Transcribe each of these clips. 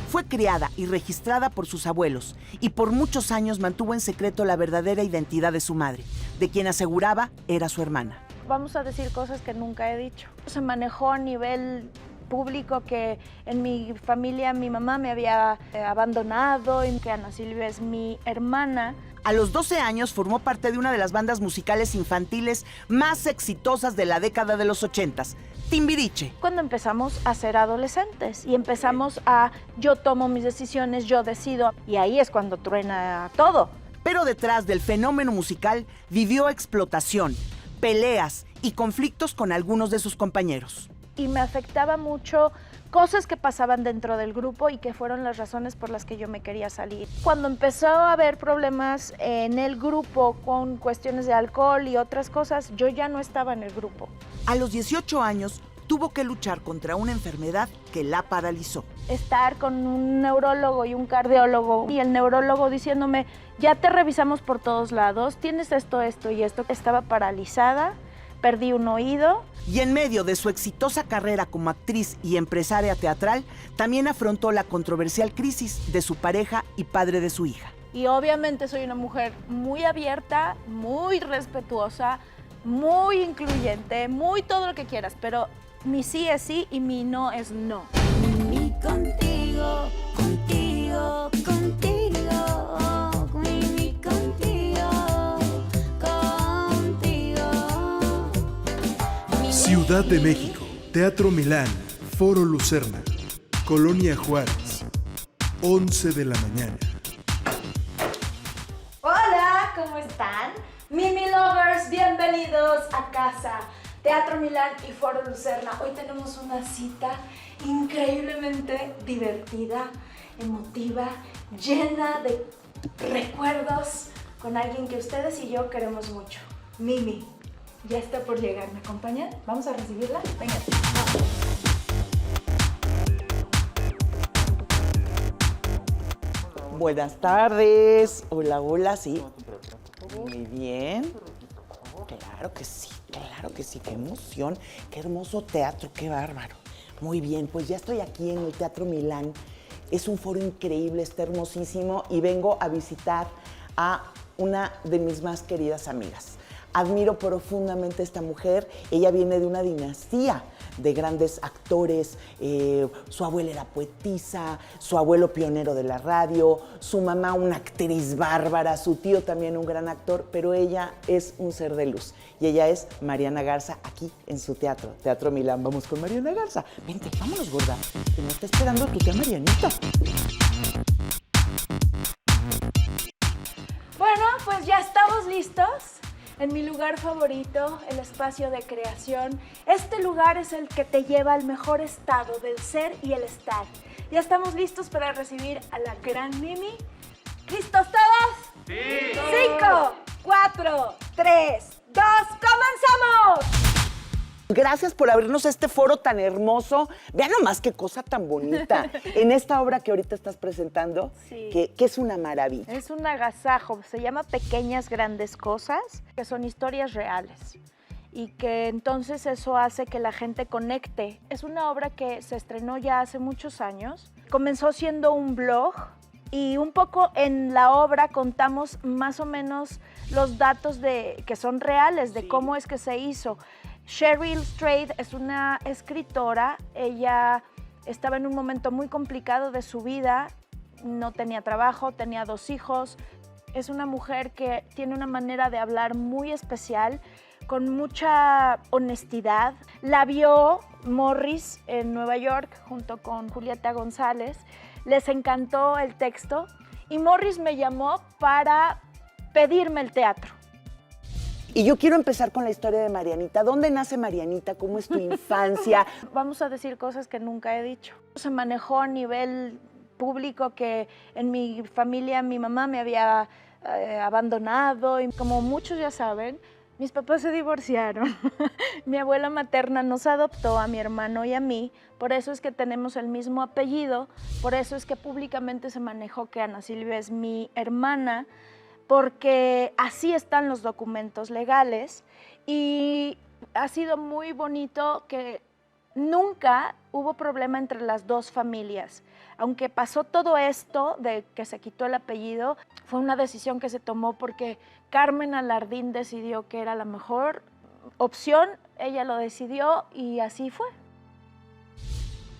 Fue criada y registrada por sus abuelos y por muchos años mantuvo en secreto la verdadera identidad de su madre, de quien aseguraba era su hermana. Vamos a decir cosas que nunca he dicho. Se manejó a nivel público que en mi familia mi mamá me había abandonado y que Ana Silvia es mi hermana. A los 12 años formó parte de una de las bandas musicales infantiles más exitosas de la década de los 80s, Timbiriche. Cuando empezamos a ser adolescentes y empezamos a yo tomo mis decisiones, yo decido, y ahí es cuando truena todo. Pero detrás del fenómeno musical vivió explotación, peleas y conflictos con algunos de sus compañeros. Y me afectaba mucho cosas que pasaban dentro del grupo y que fueron las razones por las que yo me quería salir. Cuando empezó a haber problemas en el grupo con cuestiones de alcohol y otras cosas, yo ya no estaba en el grupo. A los 18 años tuvo que luchar contra una enfermedad que la paralizó. Estar con un neurólogo y un cardiólogo y el neurólogo diciéndome, ya te revisamos por todos lados, tienes esto, esto y esto. Estaba paralizada, perdí un oído. Y en medio de su exitosa carrera como actriz y empresaria teatral, también afrontó la controversial crisis de su pareja y padre de su hija. Y obviamente soy una mujer muy abierta, muy respetuosa, muy incluyente, muy todo lo que quieras, pero mi sí es sí y mi no es no. Mimi contigo, contigo, contigo, Mimi contigo, contigo. Ciudad de México, Teatro Milán, Foro Lucerna, Colonia Juárez, 11 de la mañana. Hola, ¿cómo están? Mimi Lovers, bienvenidos a casa. Teatro Milán y Foro Lucerna. Hoy tenemos una cita increíblemente divertida, emotiva, llena de recuerdos con alguien que ustedes y yo queremos mucho. Mimi, ya está por llegar. ¿Me acompañan? ¿Vamos a recibirla? Venga. Buenas tardes. Hola, hola, sí. Muy bien. Claro que sí, qué emoción, qué hermoso teatro, qué bárbaro. Muy bien, pues ya estoy aquí en el Teatro Milán. Es un foro increíble, está hermosísimo y vengo a visitar a una de mis más queridas amigas. Admiro profundamente a esta mujer. Ella viene de una dinastía de grandes actores. Su abuela era poetisa, su abuelo pionero de la radio, su mamá una actriz bárbara, su tío también un gran actor, pero ella es un ser de luz. Y ella es Mariana Garza, aquí en su teatro, Teatro Milán. Vamos con Mariana Garza. Vente, vámonos, gorda, que me está esperando tu tía Marianita. Bueno, pues ya estamos listos. En mi lugar favorito, el espacio de creación. Este lugar es el que te lleva al mejor estado del ser y el estar. Ya estamos listos para recibir a la gran Mimi. ¿Listos todos? ¡Sí! 5, 4, 3, 2, ¡comenzamos! Gracias por abrirnos este foro tan hermoso. Vean nomás qué cosa tan bonita. En esta obra que ahorita estás presentando, Sí. que es una maravilla. Es un agasajo, se llama Pequeñas Grandes Cosas, que son historias reales y que entonces eso hace que la gente conecte. Es una obra que se estrenó ya hace muchos años. Comenzó siendo un blog y un poco en la obra contamos más o menos los datos que son reales de cómo es que se hizo. Cheryl Strayed es una escritora. Ella estaba en un momento muy complicado de su vida, no tenía trabajo, tenía 2 hijos. Es una mujer que tiene una manera de hablar muy especial, con mucha honestidad. La vio Morris en Nueva York junto con Julieta González. Les encantó el texto y Morris me llamó para pedirme el teatro. Y yo quiero empezar con la historia de Marianita. ¿Dónde nace Marianita? ¿Cómo es tu infancia? Vamos a decir cosas que nunca he dicho. Se manejó a nivel público que en mi familia mi mamá me había abandonado y como muchos ya saben, mis papás se divorciaron. Mi abuela materna nos adoptó a mi hermano y a mí, por eso es que tenemos el mismo apellido, por eso es que públicamente se manejó que Ana Silvia es mi hermana, porque así están los documentos legales y ha sido muy bonito que nunca hubo problema entre las dos familias. aunque pasó todo esto de que se quitó el apellido, fue una decisión que se tomó porque Carmen Alardín decidió que era la mejor opción, ella lo decidió y así fue.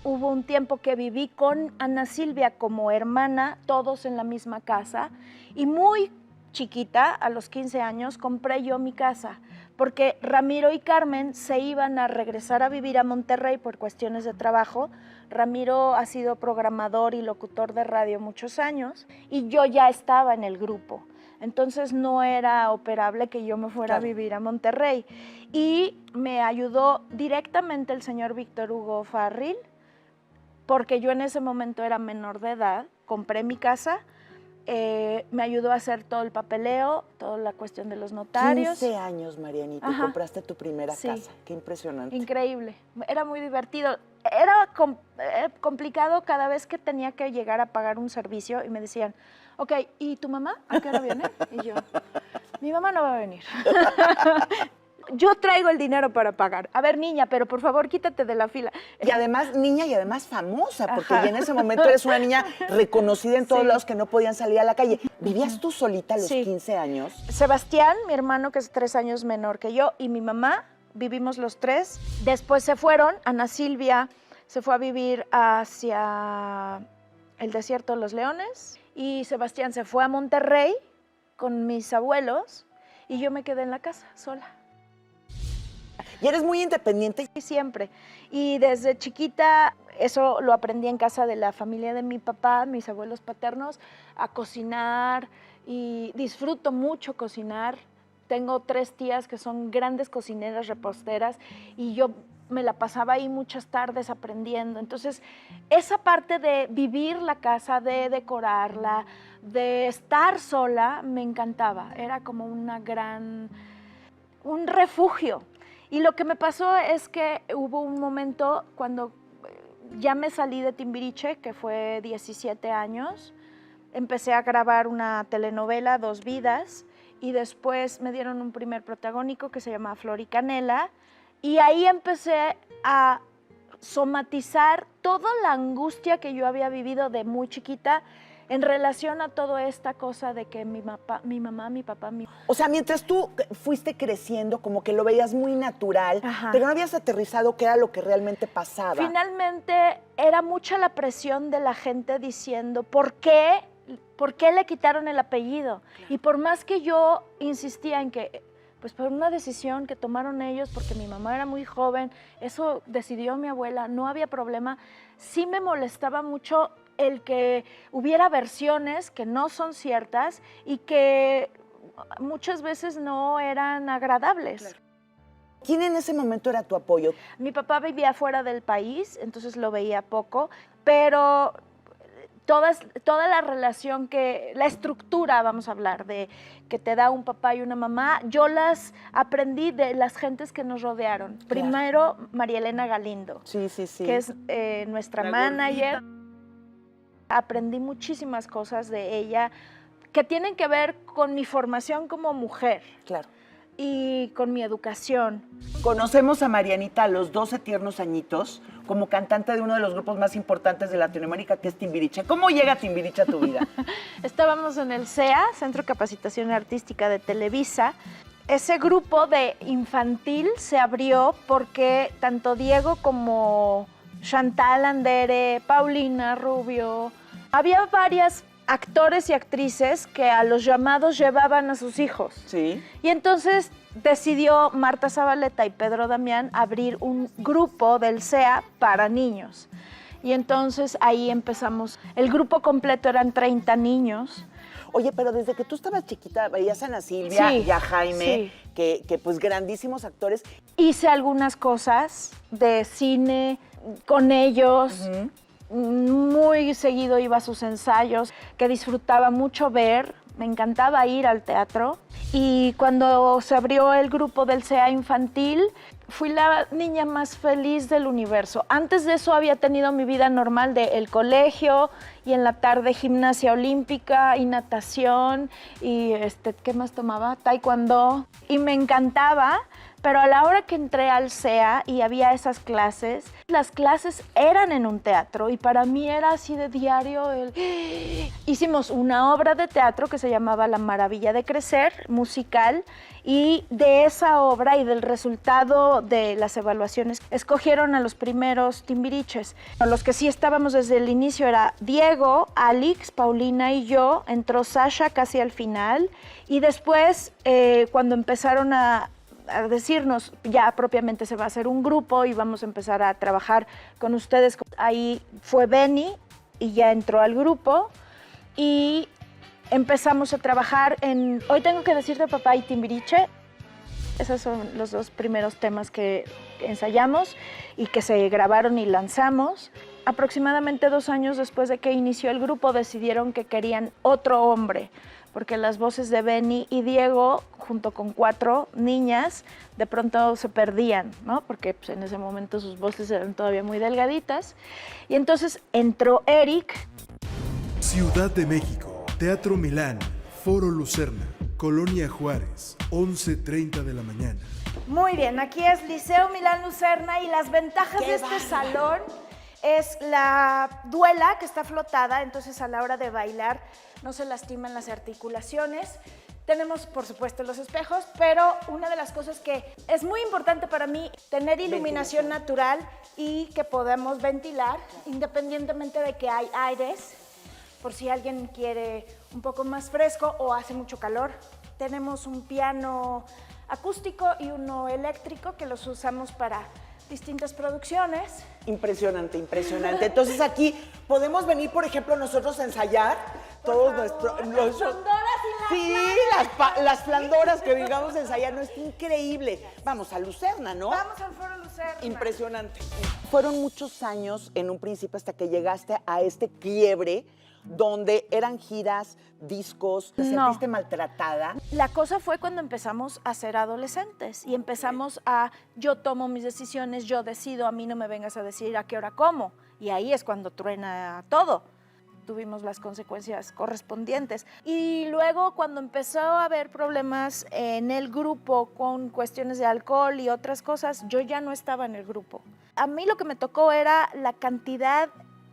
Hubo un tiempo que viví con Ana Silvia como hermana, todos en la misma casa, y muy chiquita, a los 15 años, compré yo mi casa, porque Ramiro y Carmen se iban a regresar a vivir a Monterrey por cuestiones de trabajo. Ramiro ha sido programador y locutor de radio muchos años, y yo ya estaba en el grupo. Entonces no era operable que yo me fuera a vivir a Monterrey. Y me ayudó directamente el señor Víctor Hugo Farril, porque yo en ese momento era menor de edad, compré mi casa, me ayudó a hacer todo el papeleo, toda la cuestión de los notarios. 15 años, Marianita, y compraste tu primera casa. Qué impresionante. Increíble, era muy divertido. Era complicado cada vez que tenía que llegar a pagar un servicio y me decían, ok, ¿y tu mamá? ¿A qué hora viene? Y yo, mi mamá no va a venir. Yo traigo el dinero para pagar. A ver, niña, pero por favor, quítate de la fila. Y además, niña y además famosa, porque ya en ese momento eres una niña reconocida en todos lados que no podían salir a la calle. ¿Vivías tú solita a los 15 años? Sebastián, mi hermano, que es 3 años menor que yo, y mi mamá, vivimos los 3. Después se fueron, Ana Silvia se fue a vivir hacia el desierto de los Leones, y Sebastián se fue a Monterrey con mis abuelos, y yo me quedé en la casa sola. Y eres muy independiente. Siempre. Y desde chiquita, eso lo aprendí en casa de la familia de mi papá, mis abuelos paternos, a cocinar, y disfruto mucho cocinar. Tengo 3 tías que son grandes cocineras, reposteras, y yo me la pasaba ahí muchas tardes aprendiendo. Entonces, esa parte de vivir la casa, de decorarla, de estar sola, me encantaba. Era como un refugio. Y lo que me pasó es que hubo un momento cuando ya me salí de Timbiriche, que fue 17 años, empecé a grabar una telenovela, 2 vidas, y después me dieron un primer protagónico que se llama Flor y Canela, y ahí empecé a somatizar toda la angustia que yo había vivido de muy chiquita en relación a toda esta cosa de que mi mamá, mi papá... O sea, mientras tú fuiste creciendo, como que lo veías muy natural, pero no habías aterrizado qué era lo que realmente pasaba. Finalmente, era mucha la presión de la gente diciendo, ¿por qué le quitaron el apellido? Claro. Y por más que yo insistía en que, pues por una decisión que tomaron ellos, porque mi mamá era muy joven, eso decidió mi abuela, no había problema, sí me molestaba mucho el que hubiera versiones que no son ciertas y que muchas veces no eran agradables. Claro. ¿Quién en ese momento era tu apoyo? Mi papá vivía fuera del país, entonces lo veía poco, pero toda la relación la estructura, vamos a hablar, de que te da un papá y una mamá, yo las aprendí de las gentes que nos rodearon. Claro. Primero, María Elena Galindo, que es nuestra manager. Aprendí muchísimas cosas de ella que tienen que ver con mi formación como mujer. Claro. Y con mi educación. Conocemos a Marianita a los 12 tiernos añitos como cantante de uno de los grupos más importantes de Latinoamérica, que es Timbiriche. ¿Cómo llega Timbiriche a tu vida? Estábamos en el CEA, Centro de Capacitación Artística de Televisa. Ese grupo de infantil se abrió porque tanto Diego como Chantal Andere, Paulina Rubio, había varias actores y actrices que a los llamados llevaban a sus hijos. Sí. Y entonces decidió Marta Zabaleta y Pedro Damián abrir un grupo del CEA para niños. Y entonces ahí empezamos. El grupo completo eran 30 niños. Oye, pero desde que tú estabas chiquita, veías a Ana Silvia y a Jaime, que pues grandísimos actores. Hice algunas cosas de cine con ellos. Muy seguido iba a sus ensayos, que disfrutaba mucho ver, me encantaba ir al teatro. Y cuando se abrió el grupo del CEA infantil, fui la niña más feliz del universo. Antes de eso había tenido mi vida normal del colegio y en la tarde gimnasia olímpica y natación y ¿qué más tomaba? Taekwondo. Y me encantaba, Pero a la hora que entré al CEA y había esas clases, las clases eran en un teatro y para mí era así de diario Hicimos una obra de teatro que se llamaba La Maravilla de Crecer, musical, y de esa obra y del resultado de las evaluaciones escogieron a los primeros Timbiriches. Los que sí estábamos desde el inicio era Diego, Alex, Paulina y yo, entró Sasha casi al final y después cuando empezaron a decirnos ya propiamente se va a hacer un grupo y vamos a empezar a trabajar con ustedes. Ahí fue Benny y ya entró al grupo y empezamos a trabajar en Hoy tengo que decirte papá y Timbiriche. Esos son los dos primeros temas que ensayamos y que se grabaron y lanzamos. Aproximadamente 2 años después de que inició el grupo decidieron que querían otro hombre, porque las voces de Benny y Diego, junto con 4 niñas, de pronto se perdían, ¿no? Porque pues, en ese momento sus voces eran todavía muy delgaditas. Y entonces entró Eric. Ciudad de México, Teatro Milán, Foro Lucerna, Colonia Juárez, 11:30 de la mañana. Muy bien, aquí es Liceo Milán Lucerna y las ventajas de este salón es la duela que está flotada, entonces a la hora de bailar no se lastiman las articulaciones. Tenemos, por supuesto, los espejos, pero una de las cosas que es muy importante para mí, tener iluminación natural y que podamos ventilar, independientemente de que hay aires, por si alguien quiere un poco más fresco o hace mucho calor. Tenemos un piano acústico y uno eléctrico que los usamos para distintas producciones. Impresionante, impresionante. Entonces aquí podemos venir, por ejemplo, nosotros a ensayar todos nuestros... Las flandoras y Sí, las flandoras que vengamos a ensayar, no, es increíble. Vamos a Lucerna, ¿no? Vamos al Foro Lucerna. Impresionante. Fueron muchos años en un principio hasta que llegaste a este quiebre donde eran giras, discos, te No. sentiste maltratada. La cosa fue cuando empezamos a ser adolescentes y empezamos a yo tomo mis decisiones, yo decido, a mí no me vengas a decir a qué hora como. Y ahí es cuando truena todo. Tuvimos las consecuencias correspondientes. Y luego cuando empezó a haber problemas en el grupo con cuestiones de alcohol y otras cosas, yo ya no estaba en el grupo. A mí lo que me tocó era la cantidad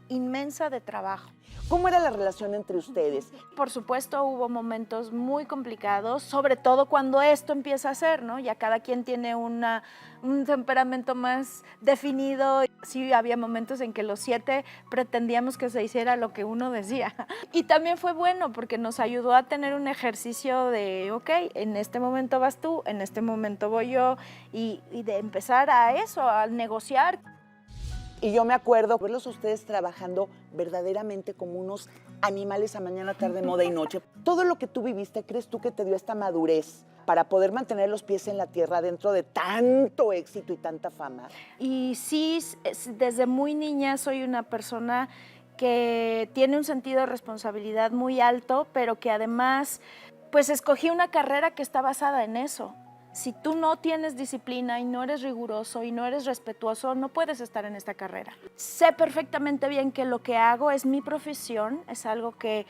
inmensa de trabajo. ¿Cómo era la relación entre ustedes? Por supuesto, hubo momentos muy complicados, sobre todo cuando esto empieza a ser, ¿no? Ya cada quien tiene un temperamento más definido. Sí, había momentos en que los 7 pretendíamos que se hiciera lo que uno decía. Y también fue bueno porque nos ayudó a tener un ejercicio de, ok, en este momento vas tú, en este momento voy yo, y de empezar a eso, a negociar. Y yo me acuerdo verlos a ustedes trabajando verdaderamente como unos animales a mañana, tarde, moda y noche. Todo lo que tú viviste, ¿crees tú que te dio esta madurez para poder mantener los pies en la tierra dentro de tanto éxito y tanta fama? Y sí, desde muy niña soy una persona que tiene un sentido de responsabilidad muy alto, pero que además, pues escogí una carrera que está basada en eso. Si tú no tienes disciplina y no eres riguroso y no eres respetuoso, no puedes estar en esta carrera. Sé perfectamente bien que lo que hago es mi profesión, es algo que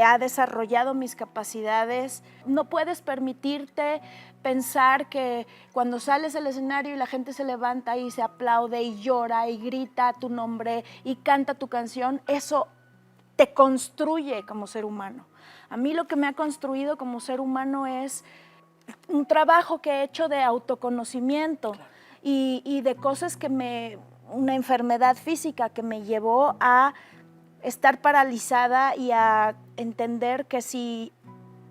ha desarrollado mis capacidades. No puedes permitirte pensar que cuando sales al escenario y la gente se levanta y se aplaude y llora y grita tu nombre y canta tu canción, eso te construye como ser humano. A mí lo que me ha construido como ser humano es un trabajo que he hecho de autoconocimiento y de cosas una enfermedad física que me llevó a estar paralizada y a entender que si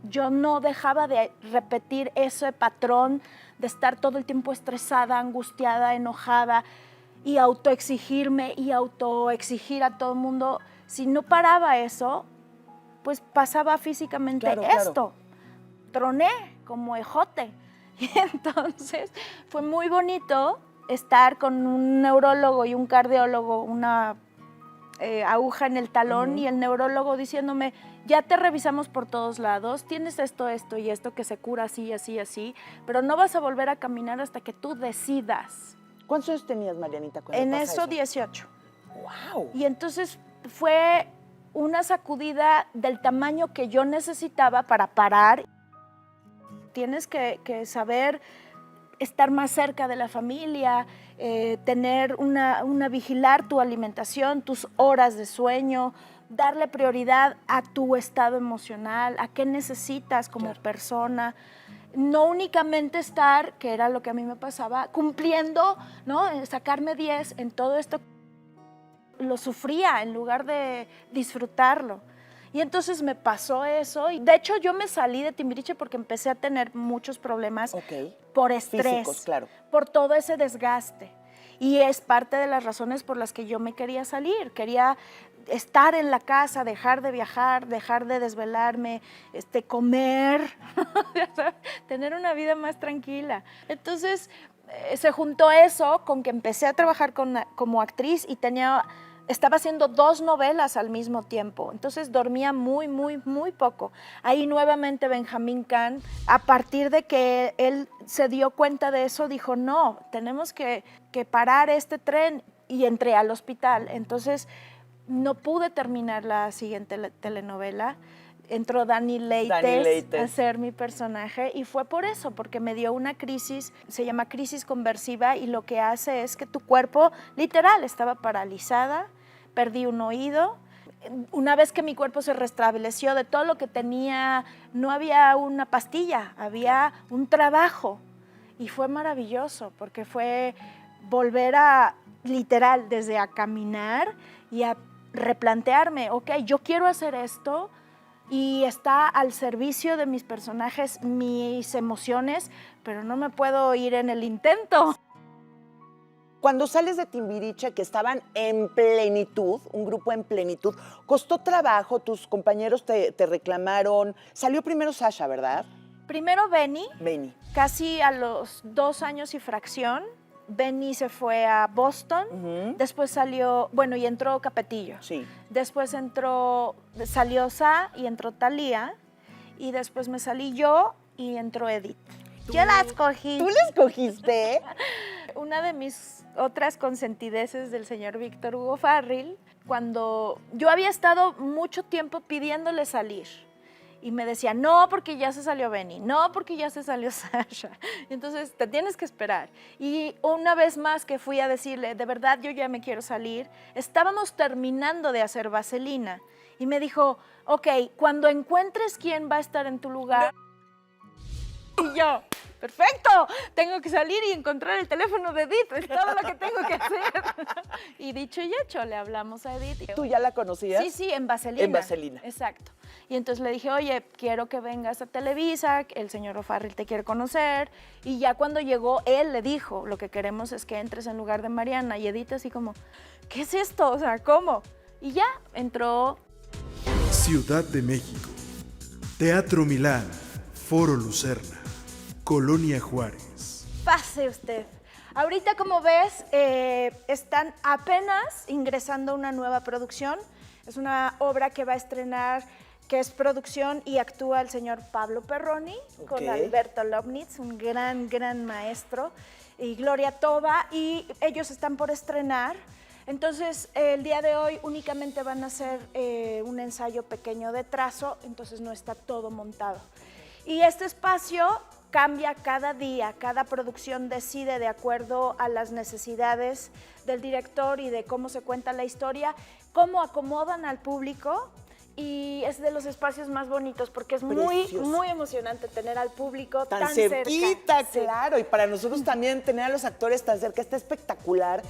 yo no dejaba de repetir ese patrón de estar todo el tiempo estresada, angustiada, enojada y autoexigirme y autoexigir a todo el mundo, si no paraba eso, pues pasaba físicamente esto. Troné como ejote. Y entonces fue muy bonito estar con un neurólogo y un cardiólogo, una aguja en el talón y el neurólogo diciéndome, ya te revisamos por todos lados, tienes esto, esto y esto que se cura así, así, así, pero no vas a volver a caminar hasta que tú decidas. ¿Cuántos años tenías, Marianita, cuando En pasa eso 18. ¡Wow! Y entonces fue una sacudida del tamaño que yo necesitaba para parar. Tienes que saber estar más cerca de la familia, tener vigilar tu alimentación, tus horas de sueño, darle prioridad a tu estado emocional, a qué necesitas como persona. No únicamente estar, que era lo que a mí me pasaba, cumpliendo, ¿no? Sacarme 10 en todo esto. Lo sufría en lugar de disfrutarlo. Y entonces me pasó eso. Y de hecho, yo me salí de Timbiriche porque empecé a tener muchos problemas por estrés, físicos, claro, por todo ese desgaste. Y es parte de las razones por las que yo me quería salir. Quería estar en la casa, dejar de viajar, dejar de desvelarme, comer, tener una vida más tranquila. Entonces, se juntó eso con que empecé a trabajar como actriz y estaba haciendo 2 novelas al mismo tiempo. Entonces dormía muy, muy, muy poco. Ahí nuevamente Benjamín Kahn, a partir de que él se dio cuenta de eso, dijo, no, tenemos que parar este tren, y entré al hospital. Entonces no pude terminar la siguiente telenovela. Entró Dani Leites a ser mi personaje y fue por eso, porque me dio una crisis, se llama crisis conversiva, y lo que hace es que tu cuerpo literal estaba paralizada, perdí un oído. Una vez que mi cuerpo se restableció de todo lo que tenía, no había una pastilla, había un trabajo, y fue maravilloso porque fue volver a, literal, desde a caminar y a replantearme, ok, yo quiero hacer esto, y está al servicio de mis personajes, mis emociones, pero no me puedo ir en el intento. Cuando sales de Timbiriche, que estaban en plenitud, un grupo en plenitud, ¿costó trabajo? ¿Tus compañeros te reclamaron? Salió primero Sasha, ¿verdad? Primero Benny. Casi a los 2 años y fracción. Benny se fue a Boston, después salió, y entró Capetillo. Sí. Después salió Sa y entró Thalía, y después me salí yo y entró Edith. Yo la escogí. ¿Tú la escogiste? Una de mis otras consentideces del señor Víctor Hugo Farril, cuando yo había estado mucho tiempo pidiéndole salir, y me decía, no, porque ya se salió Benny, no, porque ya se salió Sasha. Entonces, te tienes que esperar. Y una vez más que fui a decirle, de verdad, yo ya me quiero salir, estábamos terminando de hacer Vaselina. Y me dijo, ok, cuando encuentres quién va a estar en tu lugar. Y yo, perfecto, tengo que salir y encontrar el teléfono de Edith, es todo lo que tengo que hacer. Y dicho y hecho, le hablamos a Edith. ¿Tú ya la conocías? Sí, en Vaselina. En Vaselina. Exacto. Y entonces le dije, oye, quiero que vengas a Televisa, el señor O'Farrill te quiere conocer. Y ya cuando llegó, él le dijo, lo que queremos es que entres en lugar de Mariana. Y Edith así como, ¿qué es esto? O sea, ¿cómo? Y ya entró. Ciudad de México, Teatro Milán, Foro Lucerna, Colonia Juárez. Pase usted. Ahorita, como ves, están apenas ingresando una nueva producción. Es una obra que va a estrenar, que es producción y actúa el señor Pablo Perroni, con Alberto Lobnitz, un gran, gran maestro, y Gloria Toba, y ellos están por estrenar. Entonces, el día de hoy únicamente van a hacer un ensayo pequeño de trazo, entonces no está todo montado. Y este espacio cambia cada día, cada producción decide de acuerdo a las necesidades del director y de cómo se cuenta la historia, cómo acomodan al público, y es de los espacios más bonitos porque es muy, muy emocionante tener al público tan cerquita, cerca. Claro, y para nosotros también tener a los actores tan cerca, está espectacular.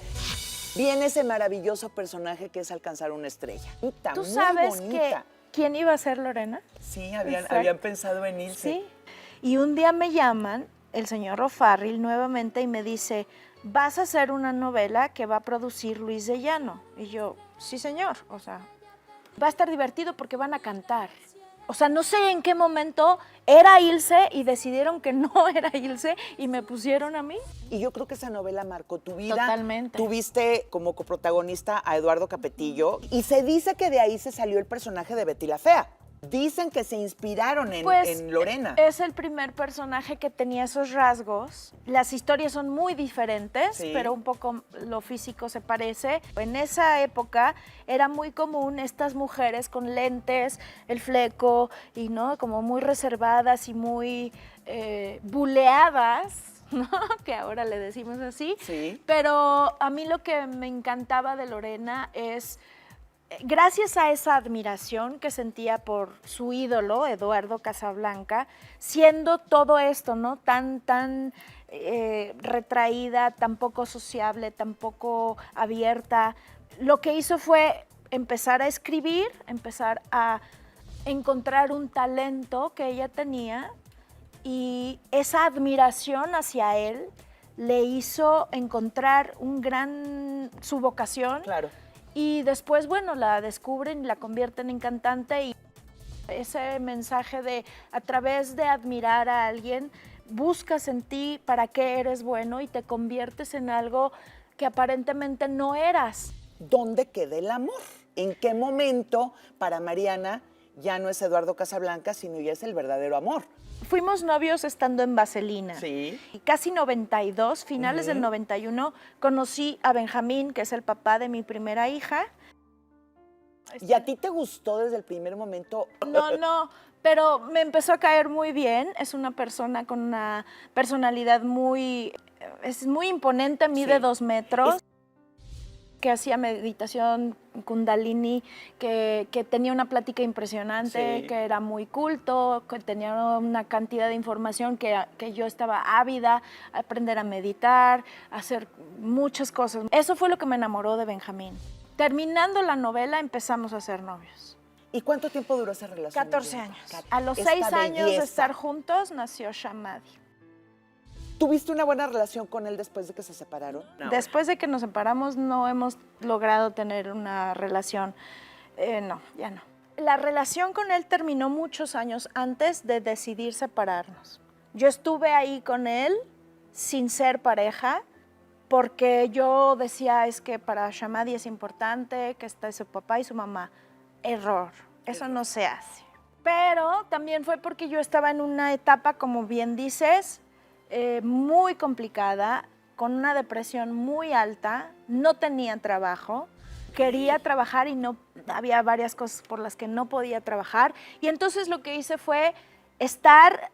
Viene ese maravilloso personaje que es alcanzar una estrella. ¿Tú sabes quién iba a ser Lorena? Sí, habían pensado en Ilse. Sí, y un día me llaman el señor O'Farrill nuevamente y me dice, vas a hacer una novela que va a producir Luis de Llano. Y yo, sí señor, o sea, va a estar divertido porque van a cantar. O sea, no sé en qué momento era Ilse y decidieron que no era Ilse y me pusieron a mí. Y yo creo que esa novela marcó tu vida. Totalmente. Tuviste como coprotagonista a Eduardo Capetillo y se dice que de ahí se salió el personaje de Betty la Fea. Dicen que se inspiraron en Lorena. Es el primer personaje que tenía esos rasgos. Las historias son muy diferentes, sí, pero un poco lo físico se parece. En esa época era muy común estas mujeres con lentes, el fleco, y no, como muy reservadas y muy buleadas. ¿no? Que ahora le decimos así. Sí. Pero a mí lo que me encantaba de Lorena es, gracias a esa admiración que sentía por su ídolo, Eduardo Casablanca, siendo todo esto, ¿no? Tan retraída, tan poco sociable, tan poco abierta, lo que hizo fue empezar a escribir, empezar a encontrar un talento que ella tenía, y esa admiración hacia él le hizo encontrar su vocación. Claro. Y después, bueno, la descubren y la convierten en cantante, y ese mensaje de, a través de admirar a alguien, buscas en ti para qué eres bueno y te conviertes en algo que aparentemente no eras. ¿Dónde queda el amor? ¿En qué momento para Mariana ya no es Eduardo Casablanca, sino ya es el verdadero amor? Fuimos novios estando en Vaselina. Sí. Y casi 92, finales del 91, conocí a Benjamín, que es el papá de mi primera hija. ¿Y a ti te gustó desde el primer momento? No, pero me empezó a caer muy bien. Es una persona con una personalidad es muy imponente, mide 2 metros. Que hacía meditación kundalini, que tenía una plática impresionante, que era muy culto, que tenía una cantidad de información que yo estaba ávida, a aprender a meditar, a hacer muchas cosas. Eso fue lo que me enamoró de Benjamín. Terminando la novela empezamos a ser novios. ¿Y cuánto tiempo duró esa relación? 14 años. A los 6 años de estar juntos nació Shamadi. ¿Tuviste una buena relación con él después de que se separaron? Después de que nos separamos no hemos logrado tener una relación, no, ya no. La relación con él terminó muchos años antes de decidir separarnos. Yo estuve ahí con él sin ser pareja, porque yo decía, es que para Shamadi es importante que esté su papá y su mamá. Error, eso no se hace. Pero también fue porque yo estaba en una etapa, como bien dices, muy complicada, con una depresión muy alta, no tenía trabajo, quería trabajar y no había varias cosas por las que no podía trabajar, y entonces lo que hice fue estar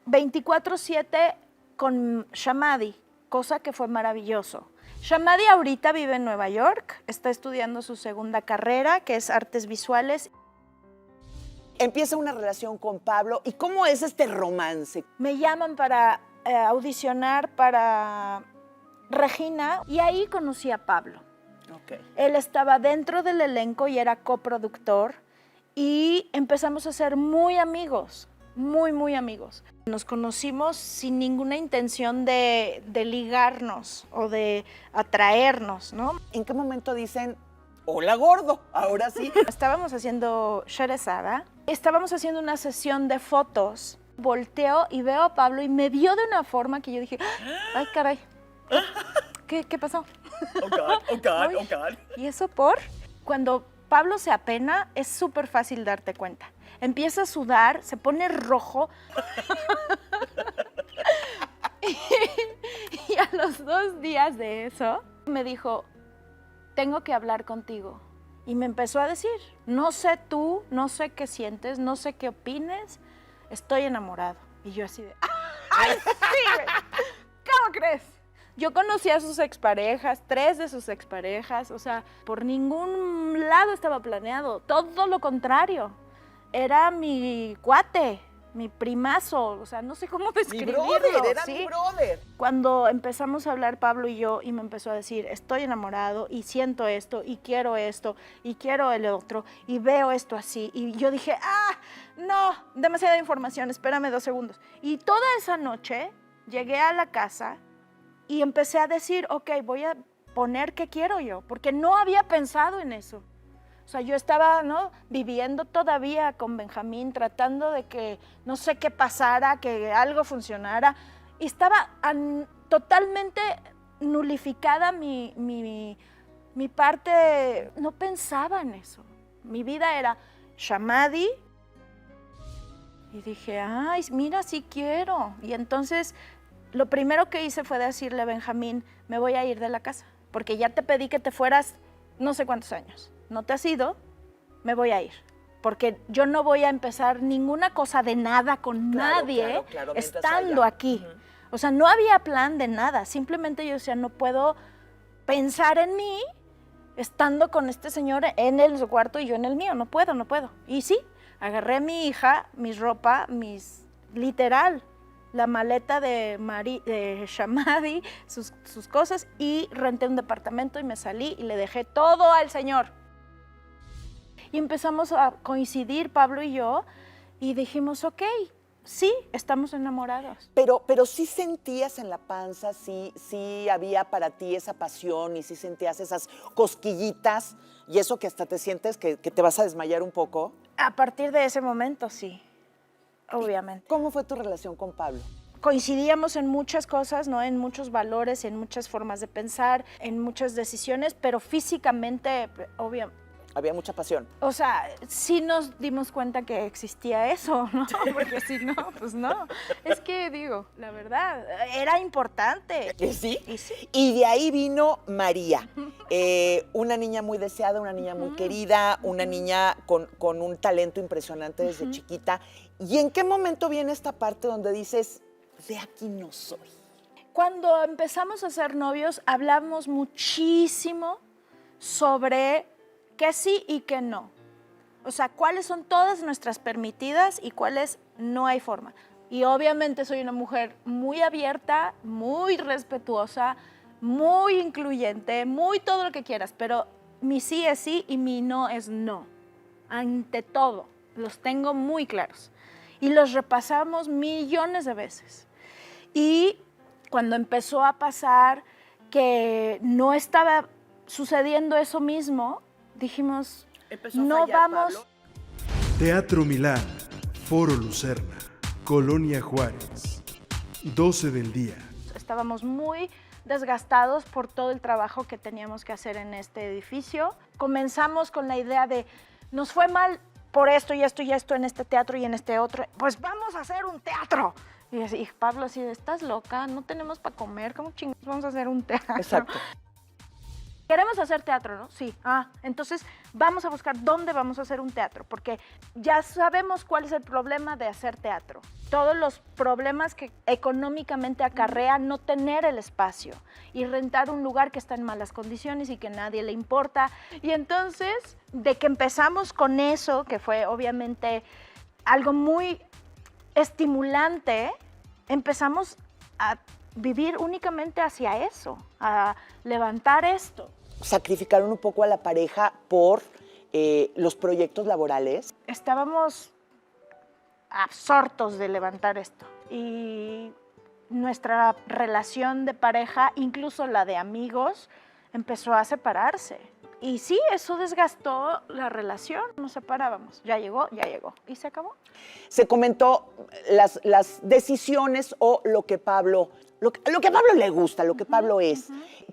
24/7 con Shamadi, cosa que fue maravilloso. Shamadi ahorita vive en Nueva York, está estudiando su segunda carrera, que es artes visuales. Empieza una relación con Pablo. ¿Y cómo es este romance? Me llaman para audicionar para Regina, y ahí conocí a Pablo. Okay. Él estaba dentro del elenco y era coproductor, y empezamos a ser muy amigos, muy amigos. Nos conocimos sin ninguna intención de ligarnos o de atraernos, ¿no? ¿En qué momento dicen, hola gordo, ahora sí? Estábamos haciendo Sherezada, estábamos haciendo una sesión de fotos. Volteo y veo a Pablo y me vio de una forma que yo dije, ay, caray, ¿qué pasó? Oh God. ¿Y eso por? Cuando Pablo se apena, es súper fácil darte cuenta. Empieza a sudar, se pone rojo. Y a los 2 días de eso, me dijo, tengo que hablar contigo. Y me empezó a decir, no sé tú, no sé qué sientes, no sé qué opines, estoy enamorado. Y yo así de, ¡ay, sí! ¿Cómo crees? Yo conocí a sus exparejas, 3 de sus exparejas, o sea, por ningún lado estaba planeado, todo lo contrario. Era mi cuate, mi primazo, o sea, no sé cómo describirlo. Mi brother, era ¿sí? mi brother. Cuando empezamos a hablar Pablo y yo, y me empezó a decir, estoy enamorado y siento esto y quiero el otro y veo esto así, y yo dije, no, demasiada información, espérame 2 segundos. Y toda esa noche llegué a la casa y empecé a decir, ok, voy a poner qué quiero yo, porque no había pensado en eso. O sea, yo estaba, ¿no?, viviendo todavía con Benjamín, tratando de que no sé qué pasara, que algo funcionara. Y estaba totalmente nulificada mi parte, no pensaba en eso. Mi vida era Shamadi. Y dije, ay, mira, sí quiero. Y entonces, lo primero que hice fue decirle a Benjamín, me voy a ir de la casa, porque ya te pedí que te fueras no sé cuántos años. No te has ido, me voy a ir. Porque yo no voy a empezar ninguna cosa de nada con nadie claro, estando aquí. O sea, no había plan de nada, simplemente yo decía, no puedo pensar en mí estando con este señor en el cuarto y yo en el mío, no puedo. Y sí, agarré a mi hija, mi ropa, literal, la maleta de Shamadi, sus cosas, y renté un departamento y me salí y le dejé todo al señor. Y empezamos a coincidir, Pablo y yo, y dijimos, ok, sí, estamos enamorados. Pero sí sentías en la panza, sí había para ti esa pasión y sí sentías esas cosquillitas y eso que hasta te sientes que te vas a desmayar un poco. A partir de ese momento, sí, obviamente. ¿Cómo fue tu relación con Pablo? Coincidíamos en muchas cosas, ¿no? En muchos valores, en muchas formas de pensar, en muchas decisiones, pero físicamente, obviamente. Había mucha pasión. O sea, sí nos dimos cuenta que existía eso, ¿no? Porque si no, pues no. Es que, digo, la verdad, era importante. ¿Sí? Y sí. Y de ahí vino María, una niña muy deseada, una niña muy querida, una niña con un talento impresionante desde chiquita. ¿Y en qué momento viene esta parte donde dices, de aquí no soy? Cuando empezamos a ser novios, hablamos muchísimo sobre qué sí y qué no. O sea, cuáles son todas nuestras permitidas y cuáles no hay forma. Y obviamente soy una mujer muy abierta, muy respetuosa, muy incluyente, muy todo lo que quieras, pero mi sí es sí y mi no es no. Ante todo, los tengo muy claros. Y los repasamos millones de veces. Y cuando empezó a pasar que no estaba sucediendo eso mismo, dijimos, no vamos. Pablo. Teatro Milán, Foro Lucerna, Colonia Juárez, 12 del día. Estábamos muy desgastados por todo el trabajo que teníamos que hacer en este edificio. Comenzamos con la idea de, nos fue mal por esto y esto y esto en este teatro y en este otro, pues vamos a hacer un teatro. Y Pablo así, ¿estás loca? No tenemos para comer, ¿cómo chingados vamos a hacer un teatro? Exacto. Queremos hacer teatro, ¿no? Sí. Entonces vamos a buscar dónde vamos a hacer un teatro, porque ya sabemos cuál es el problema de hacer teatro. Todos los problemas que económicamente acarrea no tener el espacio y rentar un lugar que está en malas condiciones y que a nadie le importa. Y entonces, de que empezamos con eso, que fue obviamente algo muy estimulante, empezamos a vivir únicamente hacia eso, a levantar esto. Sacrificaron un poco a la pareja por los proyectos laborales. Estábamos absortos de levantar esto y nuestra relación de pareja, incluso la de amigos, empezó a separarse. Y sí, eso desgastó la relación, nos separábamos. Ya llegó y se acabó. Se comentó las decisiones o lo que Pablo le gusta, lo que Pablo es.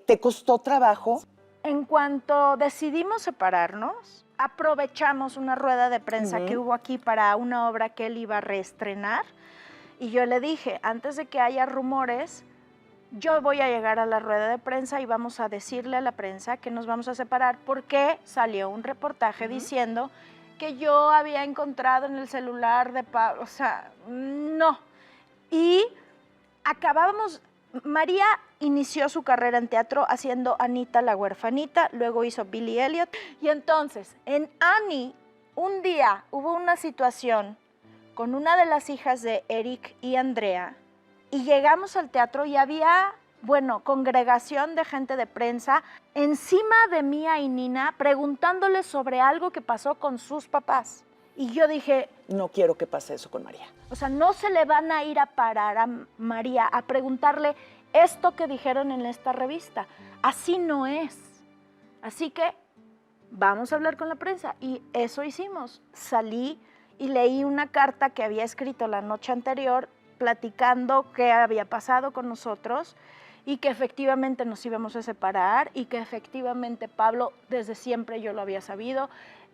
¿Te costó trabajo? En cuanto decidimos separarnos, aprovechamos una rueda de prensa que hubo aquí para una obra que él iba a reestrenar. Y yo le dije, antes de que haya rumores, yo voy a llegar a la rueda de prensa y vamos a decirle a la prensa que nos vamos a separar porque salió un reportaje diciendo que yo había encontrado en el celular de Pablo. O sea, no. Y acabábamos. María inició su carrera en teatro haciendo Anita la huerfanita, luego hizo Billy Elliot. Y entonces, en Annie, un día hubo una situación con una de las hijas de Eric y Andrea, y llegamos al teatro y había, congregación de gente de prensa encima de Mía y Nina preguntándoles sobre algo que pasó con sus papás. Y yo dije, no quiero que pase eso con María. O sea, no se le van a ir a parar a María a preguntarle esto que dijeron en esta revista. Así no es. Así que vamos a hablar con la prensa. Y eso hicimos. Salí y leí una carta que había escrito la noche anterior platicando qué había pasado con nosotros y que efectivamente nos íbamos a separar y que efectivamente Pablo, desde siempre yo lo había sabido,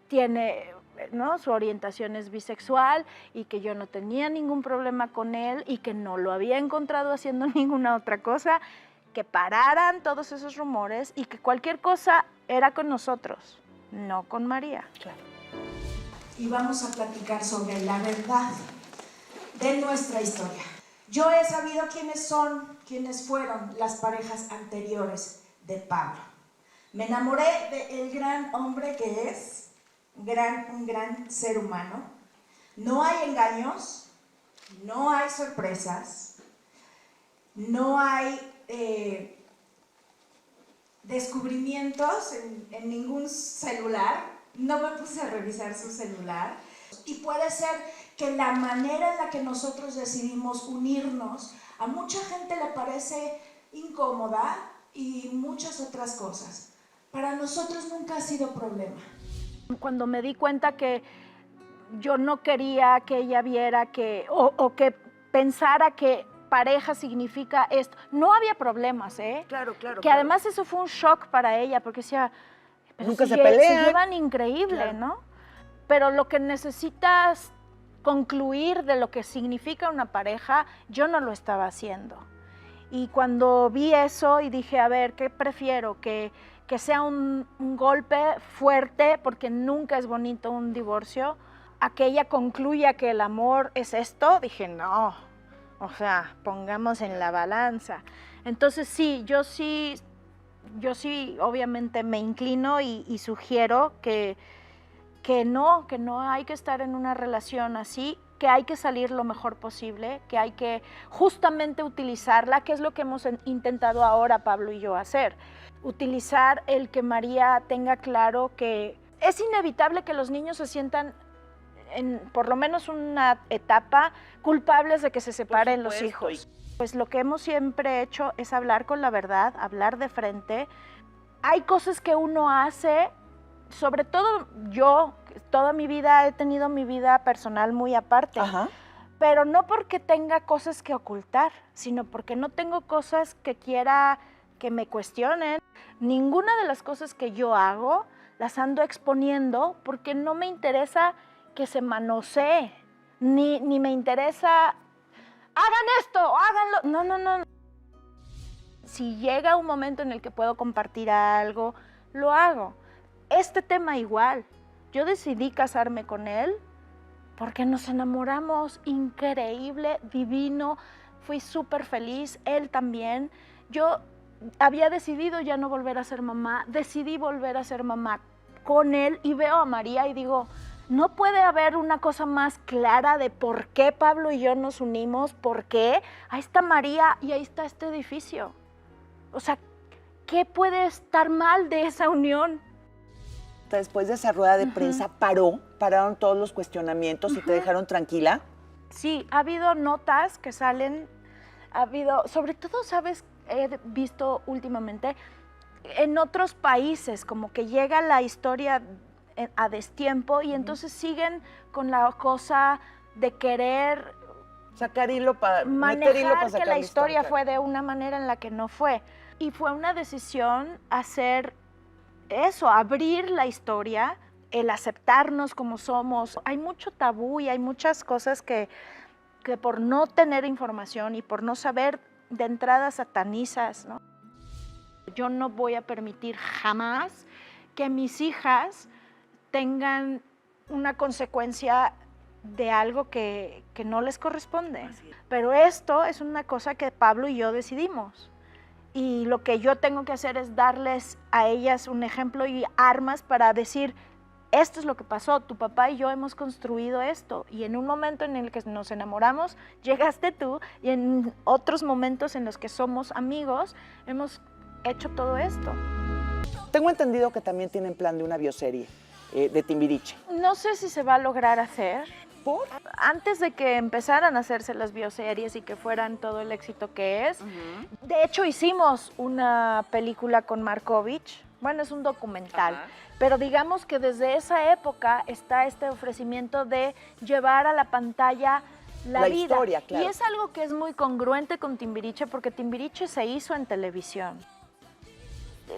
tiene, ¿no?, su orientación es bisexual y que yo no tenía ningún problema con él y que no lo había encontrado haciendo ninguna otra cosa, que pararan todos esos rumores y que cualquier cosa era con nosotros, no con María. Claro. Y vamos a platicar sobre la verdad de nuestra historia. Yo he sabido quiénes fueron las parejas anteriores de Pablo. Me enamoré del gran hombre que es, un gran ser humano. No hay engaños, no hay sorpresas, no hay descubrimientos en ningún celular. No me puse a revisar su celular. Y puede ser que la manera en la que nosotros decidimos unirnos a mucha gente le parece incómoda y muchas otras cosas. Para nosotros nunca ha sido problema. Cuando me di cuenta que yo no quería que ella viera que, o que pensara que pareja significa esto, no había problemas, ¿eh? Claro. Que además eso fue un shock para ella, porque decía, pero Nunca si se pelean. se llevan increíble, Claro. ¿no? Pero lo que necesitas concluir de lo que significa una pareja, yo no lo estaba haciendo. Y cuando vi eso y dije, a ver, ¿qué prefiero? Que sea un golpe fuerte, porque nunca es bonito un divorcio, a que ella concluya que el amor es esto, dije, no, o sea, pongamos en la balanza. Entonces sí, yo sí, obviamente me inclino y sugiero que no hay que estar en una relación así, que hay que salir lo mejor posible, que hay que justamente utilizarla, que es lo que hemos intentado ahora Pablo y yo hacer. Utilizar el que María tenga claro que es inevitable que los niños se sientan en por lo menos una etapa culpables de que se separen los hijos. Pues lo que hemos siempre hecho es hablar con la verdad, hablar de frente. Hay cosas que uno hace, sobre todo yo, toda mi vida he tenido mi vida personal muy aparte. Ajá. Pero no porque tenga cosas que ocultar, sino porque no tengo cosas que quiera que me cuestionen. Ninguna de las cosas que yo hago las ando exponiendo porque no me interesa que se manosee, ni me interesa, hagan esto, háganlo. No. Si llega un momento en el que puedo compartir algo, lo hago. Este tema igual, yo decidí casarme con él porque nos enamoramos, increíble, divino, fui súper feliz, él también. Yo había decidido ya no volver a ser mamá, decidí volver a ser mamá con él y veo a María y digo, no puede haber una cosa más clara de por qué Pablo y yo nos unimos, por qué. Ahí está María y ahí está este edificio. O sea, ¿qué puede estar mal de esa unión? Después de esa rueda de prensa, pararon todos los cuestionamientos y te dejaron tranquila. Sí, ha habido notas que salen, sobre todo, ¿sabes? He visto últimamente en otros países como que llega la historia a destiempo y entonces siguen con la cosa de querer Sacar hilo para meter hilo para manejar sacar que la historia claro. fue de una manera en la que no fue. Y fue una decisión hacer eso, abrir la historia, el aceptarnos como somos. Hay mucho tabú y hay muchas cosas que por no tener información y por no saber de entrada satanizas, ¿no? Yo no voy a permitir jamás que mis hijas tengan una consecuencia de algo que no les corresponde. Pero esto es una cosa que Pablo y yo decidimos. Y lo que yo tengo que hacer es darles a ellas un ejemplo y armas para decir, esto es lo que pasó, tu papá y yo hemos construido esto. Y en un momento en el que nos enamoramos, llegaste tú, y en otros momentos en los que somos amigos, hemos hecho todo esto. Tengo entendido que también tienen plan de una bioserie de Timbiriche. No sé si se va a lograr hacer. ¿Por? Antes de que empezaran a hacerse las bioseries y que fueran todo el éxito que es, de hecho hicimos una película con Markovich, bueno, es un documental, pero digamos que desde esa época está este ofrecimiento de llevar a la pantalla la vida. Historia, claro. Y es algo que es muy congruente con Timbiriche porque Timbiriche se hizo en televisión.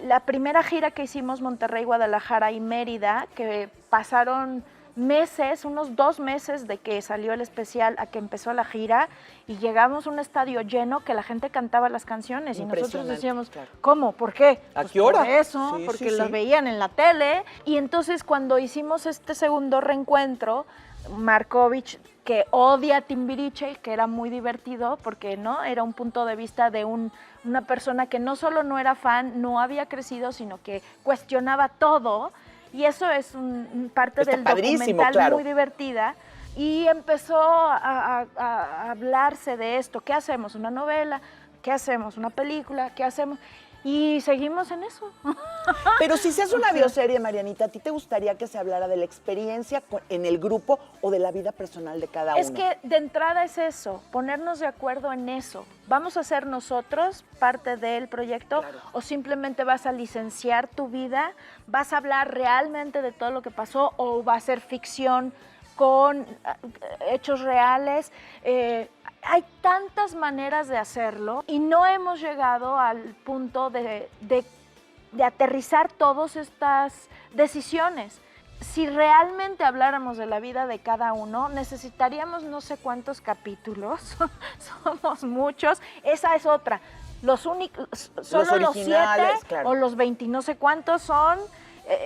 La primera gira que hicimos, Monterrey, Guadalajara y Mérida, que pasaron meses, unos 2 meses de que salió el especial a que empezó la gira y llegamos a un estadio lleno que la gente cantaba las canciones y nosotros decíamos, claro. ¿cómo? ¿Por qué? ¿A Pues qué hora? Por eso, Sí, porque sí, las sí. veían en la tele y entonces cuando hicimos este segundo reencuentro Markovich, que odia a Timbiriche, que era muy divertido porque no era un punto de vista de una persona que no solo no era fan, no había crecido, sino que cuestionaba todo, y eso es parte Está del padrísimo, documental, claro. muy divertida. Y empezó a hablarse de esto. ¿Qué hacemos? ¿Una novela? ¿Qué hacemos? ¿Una película? ¿Qué hacemos? Y seguimos en eso. Pero si se hace una bioserie, Marianita, ¿a ti te gustaría que se hablara de la experiencia en el grupo o de la vida personal de cada uno? Es que de entrada es eso, ponernos de acuerdo en eso. ¿Vamos a ser nosotros parte del proyecto o simplemente vas a licenciar tu vida? ¿Vas a hablar realmente de todo lo que pasó o va a ser ficción con hechos reales? Hay tantas maneras de hacerlo y no hemos llegado al punto de aterrizar todas estas decisiones. Si realmente habláramos de la vida de cada uno, necesitaríamos no sé cuántos capítulos, somos muchos, esa es otra. Solo los 7 claro. o los 20 no sé cuántos son.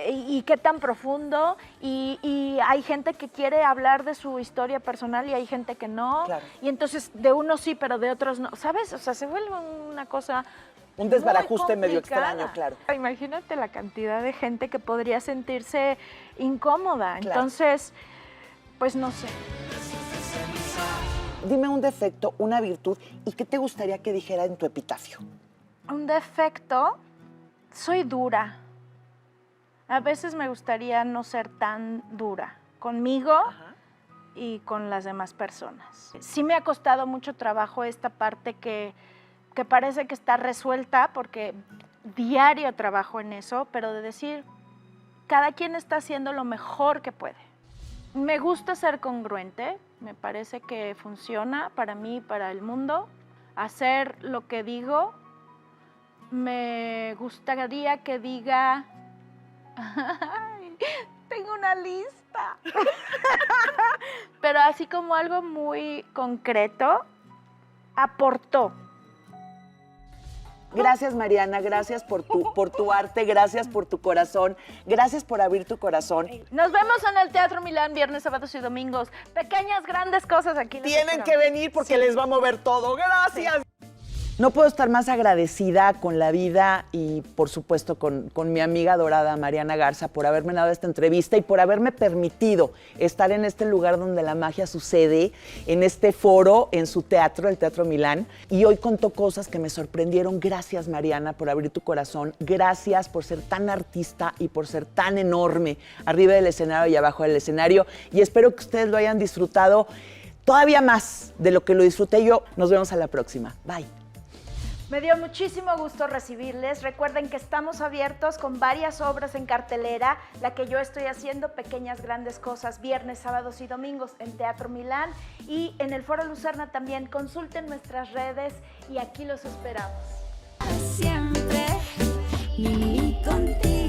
Y qué tan profundo, y hay gente que quiere hablar de su historia personal y hay gente que no, Claro. y entonces de unos sí, pero de otros no, ¿sabes? O sea, se vuelve una cosa Un desbarajuste muy medio complicada. extraño, claro. Imagínate la cantidad de gente que podría sentirse incómoda, Claro. entonces, pues no sé. Dime un defecto, una virtud, y qué te gustaría que dijera en tu epitafio. Un defecto, soy dura. A veces me gustaría no ser tan dura conmigo y con las demás personas. Sí me ha costado mucho trabajo esta parte que parece que está resuelta porque diario trabajo en eso, pero de decir, cada quien está haciendo lo mejor que puede. Me gusta ser congruente, me parece que funciona para mí y para el mundo. Hacer lo que digo, me gustaría que diga... Ay, tengo una lista. Pero así como algo muy concreto, aportó. Gracias, Mariana, gracias por tu arte, gracias por tu corazón, gracias por abrir tu corazón. Nos vemos en el Teatro Milán viernes, sábados y domingos. Pequeñas, grandes cosas aquí. Tienen que venir porque les va a mover todo. Gracias. No puedo estar más agradecida con la vida y, por supuesto, con mi amiga dorada Mariana Garza por haberme dado esta entrevista y por haberme permitido estar en este lugar donde la magia sucede, en este foro, en su teatro, el Teatro Milán. Y hoy contó cosas que me sorprendieron. Gracias, Mariana, por abrir tu corazón. Gracias por ser tan artista y por ser tan enorme arriba del escenario y abajo del escenario. Y espero que ustedes lo hayan disfrutado todavía más de lo que lo disfruté yo. Nos vemos a la próxima. Bye. Me dio muchísimo gusto recibirles. Recuerden que estamos abiertos con varias obras en cartelera. La que yo estoy haciendo, Pequeñas Grandes Cosas, viernes, sábados y domingos en Teatro Milán. Y en el Foro Lucerna también. Consulten nuestras redes y aquí los esperamos. Siempre, Mimi contigo.